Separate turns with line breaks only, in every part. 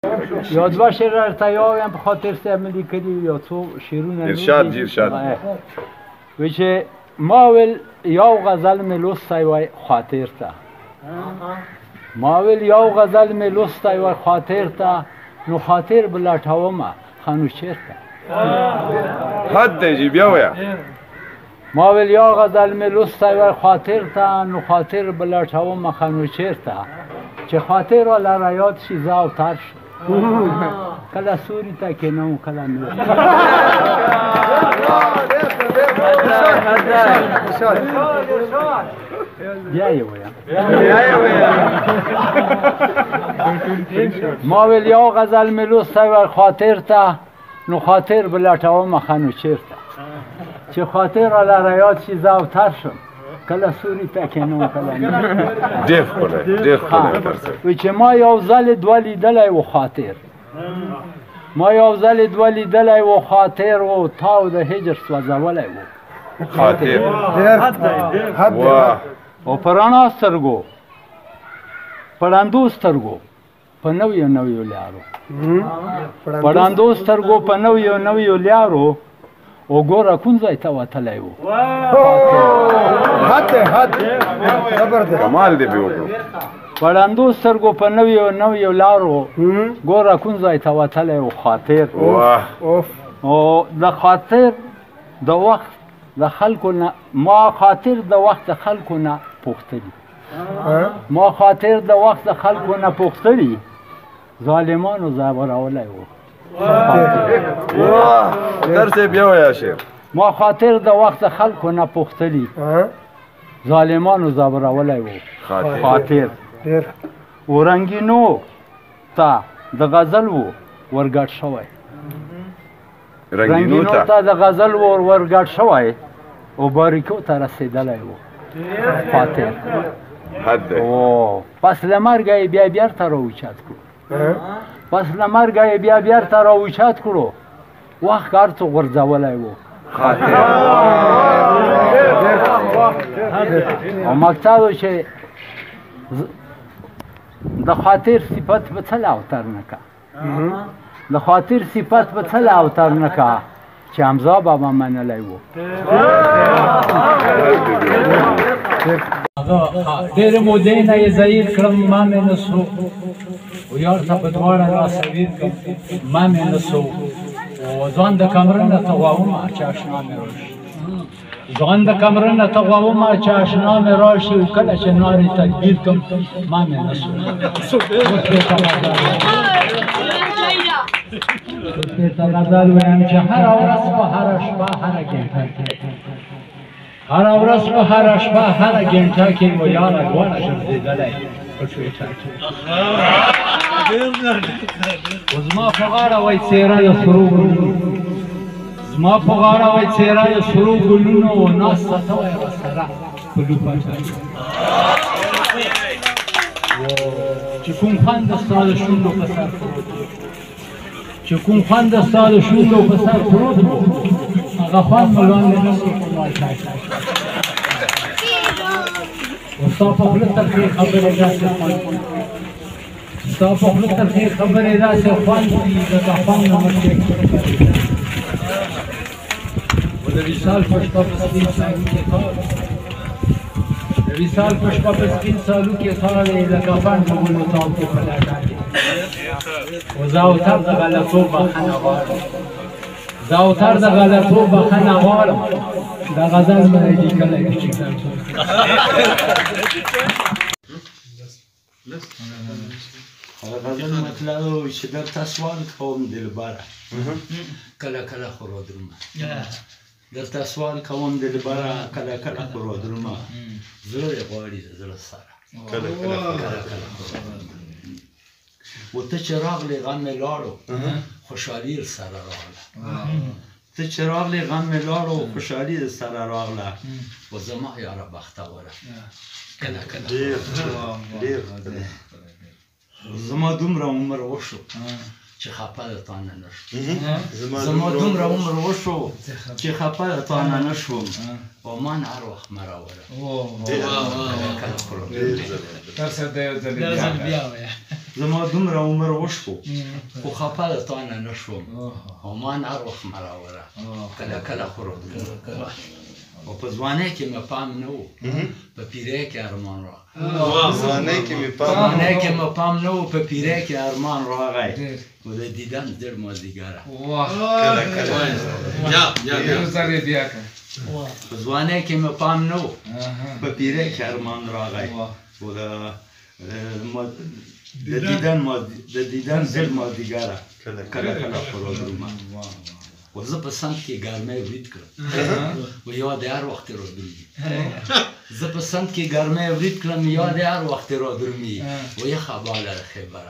یا دو شعر ارتیایم به خاطر سیملی کردی یا تو شیرون
ارشاد ارشاد
ویچه ماول یا غزل ملوستای و خاطر تا ماول یا غزل ملوستای و خاطر تا نو خاطر بلاتاو ما خانوشیر تا
حد دیجی بیا ویا
ماول یا غزل ملوستای و خاطر تا نو خاطر بلاتاو ما خانوشیر تا چه خاطر را لرایات شیزا و ترش کلا سوری تا که نو کلا میره بیایی ویا ماول یا غزل ملوستای و خاطر تا نو خاطر بلاتاو ما خانوشیر تا چه خاطر را لرایات شیزا و ترشم کلا سوری تا که نو کلا میره
دیف کنه
ویچه ما یو زل دولی دلی و خاطر ما یو زل دولی دلی و خاطر و تاو ده هجر سوزولی و
خاطر
و پرانا سترگو پراندو سترگو پا نویو نویو لیارو پراندو سترگو پا نویو نویو لیارو و گورا کنزای تاو تلی و
حد
کمال دی بیوکو
پراندو سترگو پا نویو لارو گورا کنزای تاو تلی و خاطر و دا خاطر دا وقت دا خلکو نا ما خاطر دا وقت دا خلکو نا پختلی ما خاطر دا وقت دا خلکو نا پختلی ظالمان و زبراولی و
درس بیا ویا شیر
ما خاطر دا وقت خلکو نا پختلی ظالمان و زبراولی و خاطر و رنگینو تا دا غزل و ورگرد شوی رنگینو تا دا غزل و ورگرد شوی و باریکو تا رسیدلی و خاطر
حد
پس لمرگای بیا بیار تا رو اوچت کرو پس لمرگای بیا بیار تا رو اوچت کرو وقت کار تو غرزولی و
خاطر
و مقصدو چه د خاطر صفت به څه لاوتر نکا د خاطر صفت به څه لاوتر نکا چې حمزه بابا منلی و ډېرې مودې نه یې ضعیف کړم ما مې نه سو و یار ته په دواړه راسویر کړم ما مې نه سو و ځوان د کمره نه تغواومه چې اشنا مې راشي ځوان د کمره نه تغواومه چې اشنا مې راشي و کله چې نارې تکبیر کړم ما مې نه سو درته غزل ویم چې هره ورځ په هره شپه هره ګنټه هره ورځ په هره شپه هره ګنټه کې و یاره دواړه ګرځېدلی په ټویټر کې و زما په غاړه وایي څېره د سرو ګلونو زما په غاړه وایي څېره د سرو ګلونو و ناسته ته وایي راسره په لوپټه کې چې کوم خوند ستا د شونډو په سر پروت و چې کوم خوند ستا د شونډو په سر پروت و هغه خوند مې وړاندې نه شو کولی و ستا په خوله ترخې خبرې داسې خوند ستا په خوله ترخې خبرې داسې خوند دي لکه خوند نه مخکې و د وصال په شپه په سپین سالو کې خاورې د وصال په شپه په سپین سالو کې خاورې لکه خوند د ګلو تاو کې په ډاډه کې و زاوتر د غلطو بخښنه غواړم زاوتر د غلطو بخښنه غواړم دا غزل مې لیکلی دی چې هغه غزل مطلب و چې درته سوال کوم دلبره کله کله خو رادرومه درته سوال کوم دلبره کله کله خو رادرومه زړه یې غواړي د زړه سره
کله
و ته چې راغلې غم مې لاړو خوشحالي سره راغله ته چې راغلې غم مې لاړو خوشحالي سره راغله و زما یاره بختوره کله کله زما دومره عمر وشو چې خفه د تا نه نه شوم زما دومره عمر وشو چې خفه د تا نه نه شوم و من هر وخت مه راوره
درس د یو ځل بیا
زما دومره عمر وشو خو خفه د تا نه نه شوم او ما هر وخت مه راوړه کله کله خو او په ځوانۍ کې مې پام نه و په پیرۍ کې ارمان
ځوانۍ کې
مې پام نه و په پیرۍ کې ارمان راغی و د دیدن ډېر مازدیګره په ځوانۍ کې مې پام نه و په پیرۍ کې ارمان راغی و د دیدن ډېر مازدیګره کله کله خو رادرومه و زه په سند کې ګرمۍ ورید کړم و یاد هر وخت رادرومي زه په سند کې ګرمۍ ورید کړم یاد هر وخت رادرومي و یخه باله د خیبره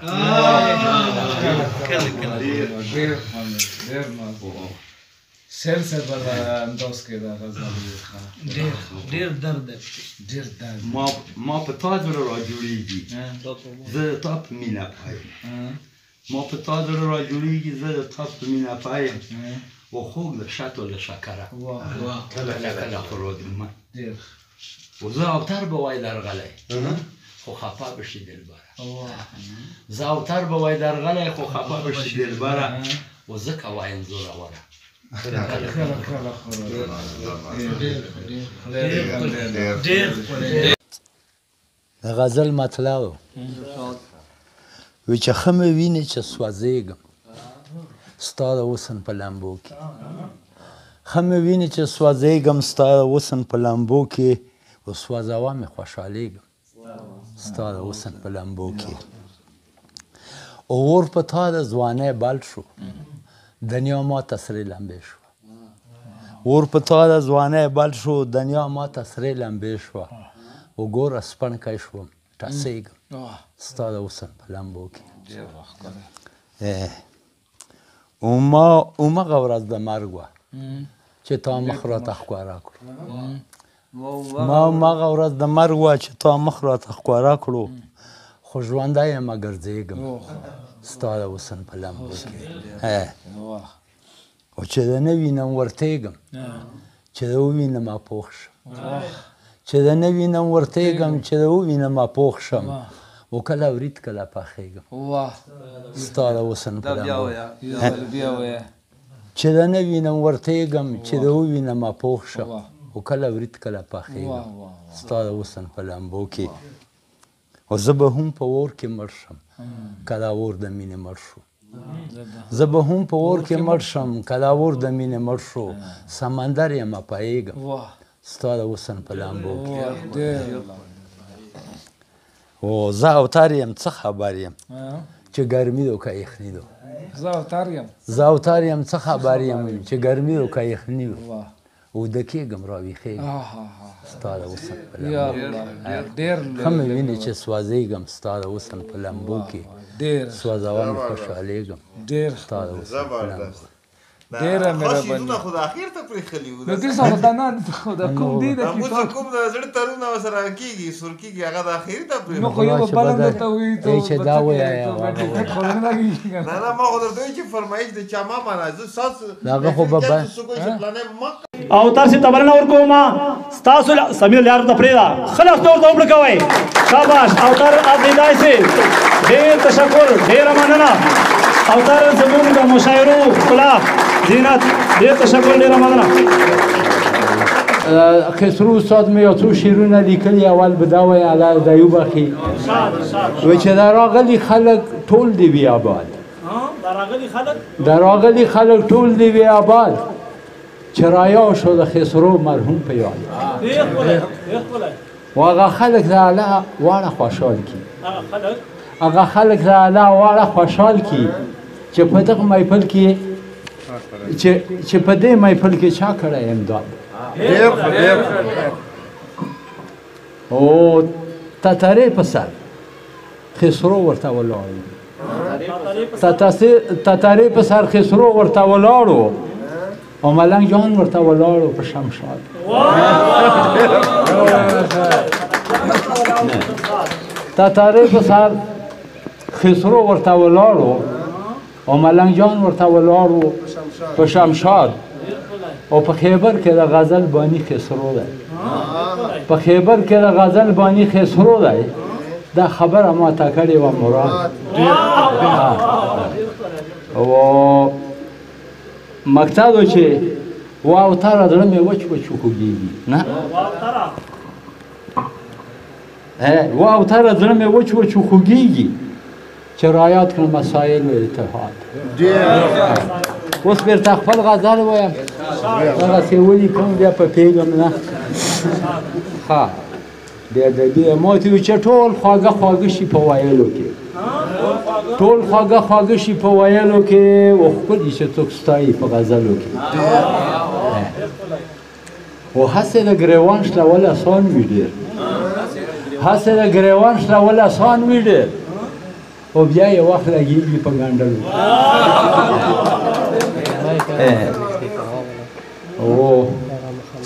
شعر سے بلا انداز کې دا غزل ډېر درد
ما په تا زړه راجوړېږي زه د تا په مینه پایم ما په تا زړه راجوړېږي زه د تا په مینه پایم و خوږ د شاتو له شکره کله کله خو رادرومه و زه اوتر به وای درغلی خو خفه بشي دلبره زه اوتر به وای درغلی خو خفه بشي دلبره و ځکه وایم زوروره د غزل مطلب وی چې ښه مې وینې چې سوځېږم ستا د حسن په لمبو کې ښه مې وینې چې سوځېږم ستا د حسن په لمبو کې و سوځوه مې خوشحالېږم ستا د حسن په لمبو کې اور په تا د ځوانۍ بل شو دنیا ما ته سرې لمبې شوه اور په تا د ځوانۍ بل شو دنیا ما ته سرې لمبې شوه وګوره سپڼکی شوم ټسېږم ستا د حسن په لمبو کې همغه ورځ د مرګ وه چې تا مخ راته ښکاره کړو ما همغه ورځ د مرګ وه چې تا مخ راته ښکاره کړو خو ژوندی یمه ګرځېږم ستا د حسن په لمبو کې او چې د نه وینم ورتېږم چې د ووینم اپوخ شم چې د نه وینم ورتېږم چې د ووینم اپوخ شم و کله ورید کله پخېږم ستا د حسن په لمبو چې د نه وینم ورتېږم چې د ووینم اپوخ شم و کله ورید کله پخېږم ستا د حسن په لمبو کې او زه به هم په اور کې مړ شم که دا اور د مینې مړ شو زه به هم په اور کې مړ شم که دا اور د مینې مړ شو سمندر یمه پایېږم ستا د حسن په لمبو کې او زه اوتر یم څه خبر یم چې ګرمي دو که یخني دو زه اوتر یم څه خبر یم چې ګرمي دو که یخني دو اوده کېږم راویښېږم ستا د حسن په لمبو ښه مې وینې چې سوځېږم ستا د حسن په لمبو کې سوځوه مې خوشحالېږم ستا د حسن په لمبو
ډېره مهرباني
خو د اخر ته پرېښلي وو
نو دې څه خو نه د کوم دی د
موږ کوم د زړه تارونه ورسره کېږي سور کېږي هغه د اخري ته پرېښلي
نو خو یو به بله درته وایي
چې دا ووایه
نه ما خو درته وایي چې فرمایش د چا ما منه زه ستاسو
هغه خو به
او تاسو ته بلنه ورکوم ستاسو سمیر لار ته پرېږده ښه لاستو ورته ومړه کوئ شاباش اوتر عبدالله صاحب ډېر تشکر ډېره مننه اوتر زموږ د مشاعرو ښکلا زینت ډېر تشکر ډېره مننه
خسرو استاد مې یو څو شعرونه لیکلي اول به دا وایي الله د ایوب اخي وایي چې دا راغلي خلک ټول دې وي آباد دا راغلي خلک ټول دې وي آباد چې رایا شو د خسرو مرحوم په یاد و هغه خلک د الله واړه خوشحال کي هغه خلک د الله واړه خوشحال کي چې په دغه محفل کې چې په دې محفل کې چا کړی امداد او تتارې په سر خسرو ورته ولاړ تتارې په سر خسرو ورته ولاړو او ملنګ جان ورته ولاړو په شمشاد تتارې په سر خسرو ورته ولاړو او ملنګ جان ورته ولاړو په شمشاد او په خیبر کې د غزل بانی خسرو دی په خیبر کې د غزل بانی خسرو دی دا خبره ما ته کړې وه مراد او مقصد و چې واوتره زړه مې وچ وچ وخوږېږي نه واوتره زړه مې وچ وچ وخوږېږي چې رایاد کړم مسایل و اتحاد اوس بېرته خپل غزل ویم دغسې ولیکم بیا په پوهېږم نه ښه بیا د دې ما ورته وویل چې ټول خواږه خواږه شي په ویلو کې ټول خواږه خواږه شي په ویلو کې و ښکلي چې څوک ستایي په غزلو کې خو هسې د ګریوان شلول اسان وي ډېر هسې د ګریوان شلول اسان وي ډېر خو بیا یې وخت لګېږي په ګنډلو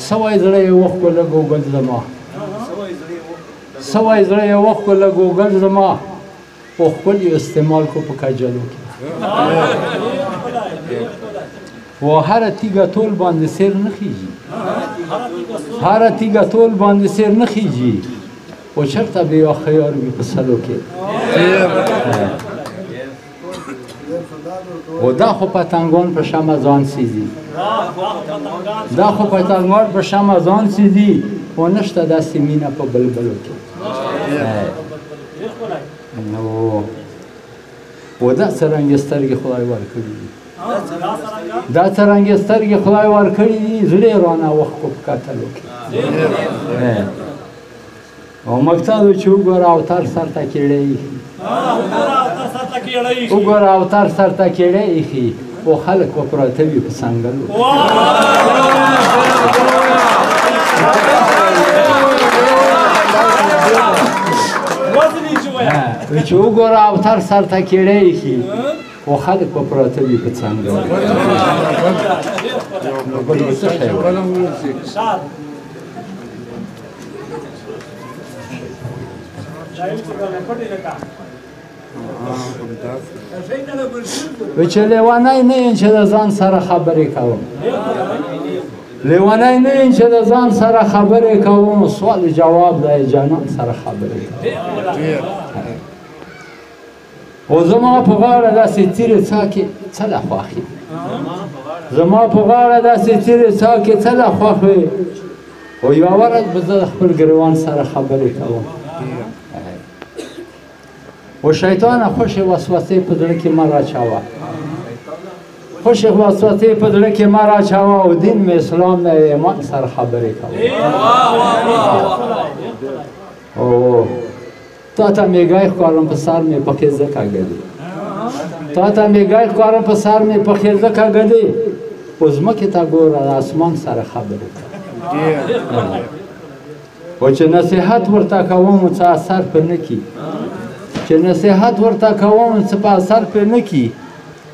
سوی زړه یې وښکو لږ اوږد زما سوی زړه یې وښکو لږ اوږد زما خو ښکل یې استعمال کو په کجلو کې و هره تیږه ټول باندې سیر نه خیږي هره تیږه ټول باندې سیر نه خیږي و چېرته به یو خیار وي په سلو کې و دا خو پتنګان په شمع ځان سیزي دا خو پتنګان په شمع ځان سیزي و نشته داسې مینه په بلبلو کې و دا څرنګې سترګې خدای ورکړي دي دا څرنګې سترګې خدای ورکړي دي زړه یې رانه وښکو په کتلو کې او مقصد و چې وګوره اوتر سر ته کیړی ایښي وګوره اوتر سر ته کیړی ایښي خو خلک به پراته وي په څنګلو چې وګوره اوتر سر ته کیړی ایښي خو خلک به پراته وي په څنګلو بل به څه شی چې لیونی نه یم چې د ځان سره خبرې کوم لیونی نه یم چې د ځان سره خبرې کوم سوال جواب د جانان سره خبرې کوم او زما په غاړه داسې تیرې څاکې څه له خوښې زما په غاړه داسې تیرې څاکې څه له خوښې او یوه ورځ به زه د خپل ګریوان سره خبرې کوم و شیطانه خوشې وسوسې په زړه کې مه راچوه خوشې وسوسې په زړه کې مه راچوه او دین مې اسلام نه ایمان سره خبرې کوه او تا ته میږی ښکارم په سر مې پخې ځکه ګډې تا ته میږی ښکارم په سر مې پخې ځکه ګډې خو ځمکې ته ګوره د اسمان سره خبرې کوه خو چې نصیحت ورته کوم څه اثر پرې نه کړي چې نصیحت ورته کوم څه په اثر پرې نه کړي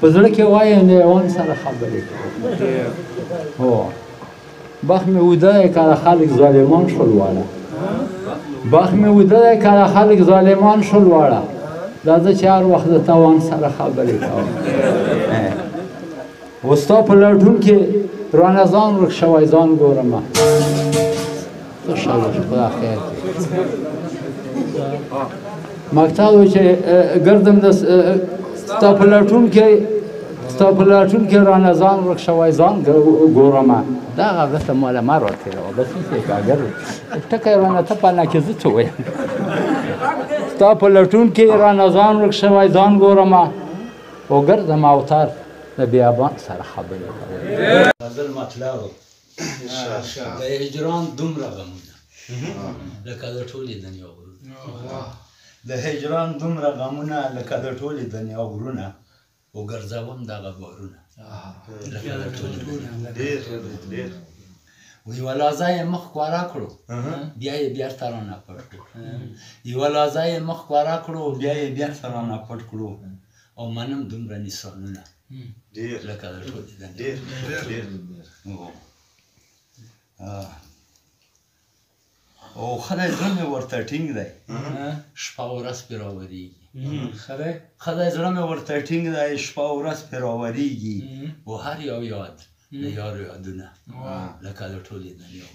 په زړه کې وایم د حیوان سره خبرې کوم هو بخت مې وده دی که د خلک ظالمان شول واړه بخت مې وده دی که د خلک ظالمان شول واړه دا زه چې هر وخت د توان سره خبرې کوم و ستا په لټون کې رانه ځان ورک شوی ځان ګورمه څه شوی خدا خیر مقصد و چې ګردم د ستا په لټون کې رانه ځان ورک شوی ځان ګورمه دغه ورته ماله ما راتېروه بس هېڅ یې کاږر ټکی رانه ته په نه کې زه څه ویم ستا په لټون کې رانه ځان ورک شوی ځان ګورمه او ګرځم اوتر د بیابان سره خبرې کوم غزل مطلب د هجران دومره غمونه لکه د ټولې دنیا غرونه د هجران دومره غمونه لکه د ټولې دنیا غرونه وګرځوم دغه بارونه لکه د ټولې دنیا یوه لازه یې مخ ښکاره کړو بیا یې بېرته رانه پټ کړو یوه لازه یې مخ ښکاره کړو بیا یې بېرته رانه پټ کړو او منم دومره نثارونه لکه د ټولې دنیا او خدای زړه مې ورته ټینګ دی شپه او ورځ پرې راورېږي خدای زړه مې ورته ټینګ دی شپه او ورځ پرې راورېږي و هر یو یاد د یارو یادونه لکه د ټولې دنیا